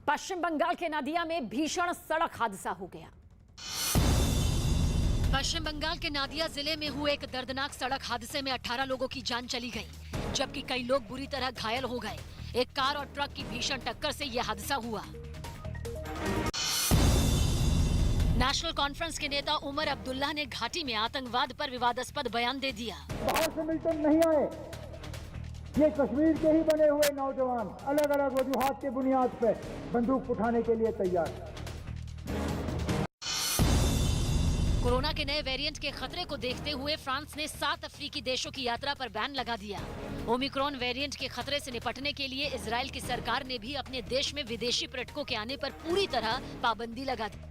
पश्चिम बंगाल के नादिया में भीषण सड़क हादसा हो गया। पश्चिम बंगाल के नादिया जिले में हुए एक दर्दनाक सड़क हादसे में 18 लोगों की जान चली गई, जबकि कई लोग बुरी तरह घायल हो गए। एक कार और ट्रक की भीषण टक्कर से यह हादसा हुआ। नेशनल कॉन्फ्रेंस के नेता उमर अब्दुल्ला ने घाटी में आतंकवाद पर विवादास्पद बयान दे दिया। बाहर से मिलकर नहीं आए, ये कश्मीर के ही बने हुए नौजवान अलग अलग वजूहात के बुनियाद पर बंदूक उठाने के लिए तैयार। कोरोना के नए वेरिएंट के खतरे को देखते हुए फ्रांस ने 7 अफ्रीकी देशों की यात्रा पर बैन लगा दिया। ओमिक्रॉन वेरिएंट के खतरे से निपटने के लिए इजराइल की सरकार ने भी अपने देश में विदेशी पर्यटकों के आने पर पूरी तरह पाबंदी लगा दी।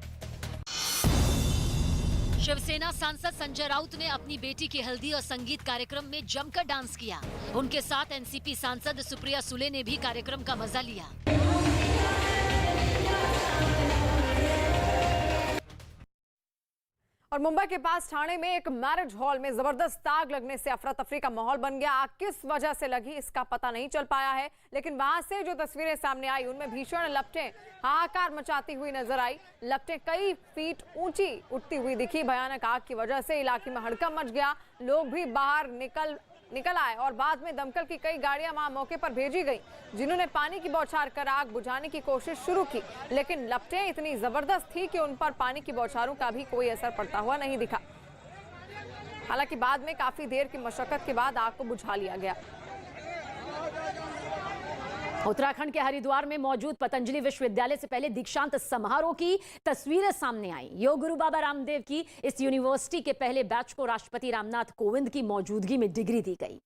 शिवसेना सांसद संजय राउत ने अपनी बेटी की हल्दी और संगीत कार्यक्रम में जमकर डांस किया। उनके साथ एनसीपी सांसद सुप्रिया सुले ने भी कार्यक्रम का मजा लिया। और मुंबई के पास ठाणे में एक मैरिज हॉल में जबरदस्त आग लगने से अफरा तफरी का माहौल बन गया। आग किस वजह से लगी इसका पता नहीं चल पाया है, लेकिन वहां से जो तस्वीरें सामने आई उनमें भीषण लपटें हाहाकार मचाती हुई नजर आई। लपटें कई फीट ऊंची उठती हुई दिखी। भयानक आग की वजह से इलाके में हड़कंप मच गया। लोग भी बाहर निकल आए और बाद में दमकल की कई गाड़ियां वहां मौके पर भेजी गई, जिन्होंने पानी की बौछार कर आग बुझाने की कोशिश शुरू की, लेकिन लपटें इतनी जबरदस्त थी कि उन पर पानी की बौछारों का भी कोई असर पड़ता हुआ नहीं दिखा। हालांकि बाद में काफी देर की मशक्कत के बाद आग को बुझा लिया गया। उत्तराखंड के हरिद्वार में मौजूद पतंजलि विश्वविद्यालय से पहले दीक्षांत समारोह की तस्वीरें सामने आई। योग गुरु बाबा रामदेव की इस यूनिवर्सिटी के पहले बैच को राष्ट्रपति रामनाथ कोविंद की मौजूदगी में डिग्री दी गई,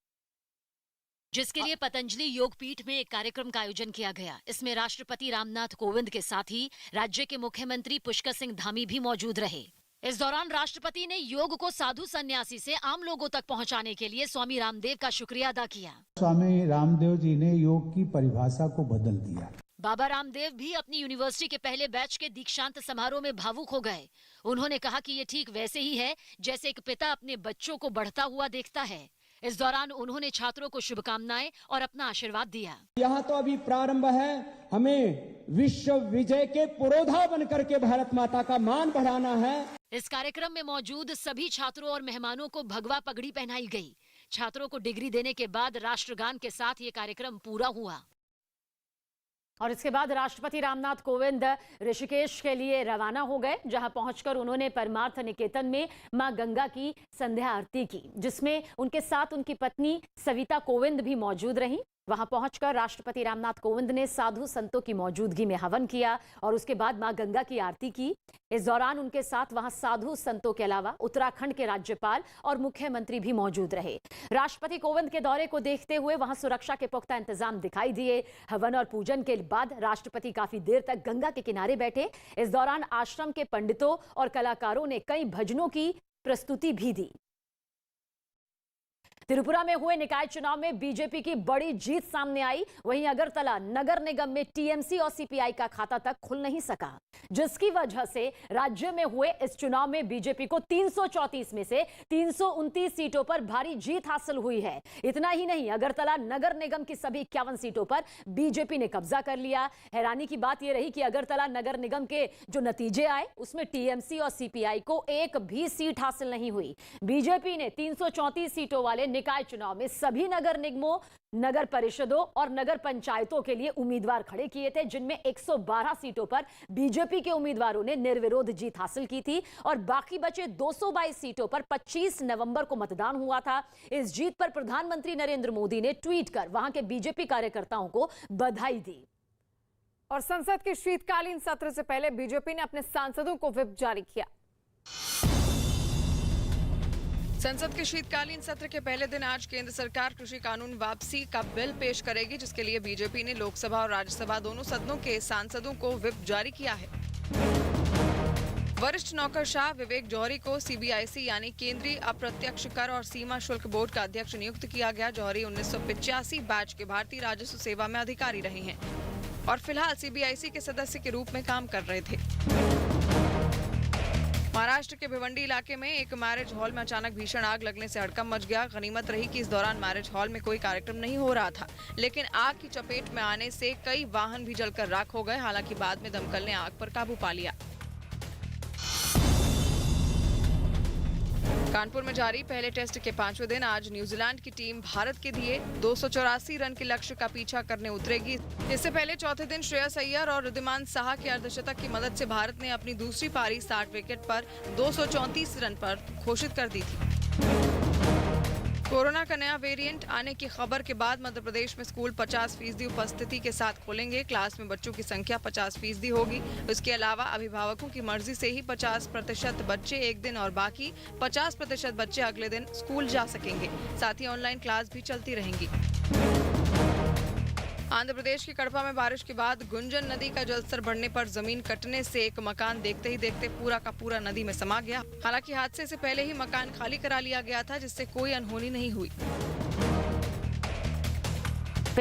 जिसके लिए पतंजलि योग पीठ में एक कार्यक्रम का आयोजन किया गया। इसमें राष्ट्रपति रामनाथ कोविंद के साथ ही राज्य के मुख्यमंत्री पुष्कर सिंह धामी भी मौजूद रहे। इस दौरान राष्ट्रपति ने योग को साधु सन्यासी से आम लोगों तक पहुंचाने के लिए स्वामी रामदेव का शुक्रिया अदा किया। स्वामी रामदेव जी ने योग की परिभाषा को बदल दिया। बाबा रामदेव भी अपनी यूनिवर्सिटी के पहले बैच के दीक्षांत समारोह में भावुक हो गए। उन्होंने कहा कि ये ठीक वैसे ही है जैसे एक पिता अपने बच्चों को बढ़ता हुआ देखता है। इस दौरान उन्होंने छात्रों को शुभकामनाएं और अपना आशीर्वाद दिया। यहाँ तो अभी प्रारंभ है, हमें विश्व विजय के पुरोधा बनकर के भारत माता का मान बढ़ाना है। इस कार्यक्रम में मौजूद सभी छात्रों और मेहमानों को भगवा पगड़ी पहनाई गई। छात्रों को डिग्री देने के बाद राष्ट्रगान के साथ ये कार्यक्रम पूरा हुआ और इसके बाद राष्ट्रपति रामनाथ कोविंद ऋषिकेश के लिए रवाना हो गए, जहां पहुंचकर उन्होंने परमार्थ निकेतन में मां गंगा की संध्या आरती की, जिसमें उनके साथ उनकी पत्नी सविता कोविंद भी मौजूद रहीं। वहां पहुंचकर राष्ट्रपति रामनाथ कोविंद ने साधु संतों की मौजूदगी में हवन किया और उसके बाद मां गंगा की आरती की। इस दौरान उनके साथ वहां साधु संतों के अलावा उत्तराखंड के राज्यपाल और मुख्यमंत्री भी मौजूद रहे। राष्ट्रपति कोविंद के दौरे को देखते हुए वहां सुरक्षा के पुख्ता इंतजाम दिखाई दिए। हवन और पूजन के बाद राष्ट्रपति काफी देर तक गंगा के किनारे बैठे। इस दौरान आश्रम के पंडितों और कलाकारों ने कई भजनों की प्रस्तुति भी दी। त्रिपुरा में हुए निकाय चुनाव में बीजेपी की बड़ी जीत सामने आई। वहीं अगरतला नगर निगम में टीएमसी और सीपीआई का खाता तक खुल नहीं सका, जिसकी वजह से राज्य में हुए इस चुनाव में बीजेपी को 334 में से 329 सीटों पर भारी जीत हासिल हुई है। इतना ही नहीं, अगरतला नगर निगम की सभी 51 सीटों पर बीजेपी ने कब्जा कर लिया। हैरानी की बात यह रही कि अगरतला नगर निगम के जो नतीजे आए उसमें टीएमसी और सीपीआई को एक भी सीट हासिल नहीं हुई। बीजेपी ने 334 सीटों वाले निकाय चुनाव में सभी नगर निगमों, नगर परिषदों और नगर पंचायतों के लिए उम्मीदवार खड़े किए थे, जिनमें 112 सीटों पर बीजेपी के उम्मीदवारों ने निर्विरोध जीत हासिल की थी और बाकी बचे 222 सीटों पर 25 नवंबर को मतदान हुआ था। इस जीत पर प्रधानमंत्री नरेंद्र मोदी ने ट्वीट कर वहां के बीजेपी कार्यकर्ताओं को बधाई दी। और संसद के शीतकालीन सत्र से पहले बीजेपी ने अपने सांसदों को व्हिप जारी किया। संसद के शीतकालीन सत्र के पहले दिन आज केंद्र सरकार कृषि कानून वापसी का बिल पेश करेगी, जिसके लिए बीजेपी ने लोकसभा और राज्यसभा दोनों सदनों के सांसदों को व्हिप जारी किया है। वरिष्ठ नौकरशाह विवेक जौहरी को सीबीआईसी यानी केंद्रीय अप्रत्यक्ष कर और सीमा शुल्क बोर्ड का अध्यक्ष नियुक्त किया गया। जौहरी 1985 बैच के भारतीय राजस्व सेवा में अधिकारी रहे हैं और फिलहाल सीबीआईसी के सदस्य के रूप में काम कर रहे थे। महाराष्ट्र के भिवंडी इलाके में एक मैरिज हॉल में अचानक भीषण आग लगने से हड़कंप मच गया। गनीमत रही कि इस दौरान मैरिज हॉल में कोई कार्यक्रम नहीं हो रहा था, लेकिन आग की चपेट में आने से कई वाहन भी जलकर राख हो गए। हालांकि बाद में दमकल ने आग पर काबू पा लिया। कानपुर में जारी पहले टेस्ट के 5वें दिन आज न्यूजीलैंड की टीम भारत के दिए 284 रन के लक्ष्य का पीछा करने उतरेगी। इससे पहले चौथे दिन श्रेयस अय्यर और रिद्धिमान साहा के अर्धशतक की मदद से भारत ने अपनी दूसरी पारी 60 विकेट पर 234 रन पर घोषित कर दी थी। कोरोना का नया वेरिएंट आने की खबर के बाद मध्य प्रदेश में स्कूल 50% उपस्थिति के साथ खुलेंगे। क्लास में बच्चों की संख्या 50% होगी। इसके अलावा अभिभावकों की मर्जी से ही 50% बच्चे एक दिन और बाकी 50% बच्चे अगले दिन स्कूल जा सकेंगे। साथ ही ऑनलाइन क्लास भी चलती रहेंगी। आंध्र प्रदेश के कड़पा में बारिश के बाद गुंजन नदी का जलस्तर बढ़ने पर जमीन कटने से एक मकान देखते ही देखते पूरा का पूरा नदी में समा गया। हालांकि हादसे से पहले ही मकान खाली करा लिया गया था, जिससे कोई अनहोनी नहीं हुई।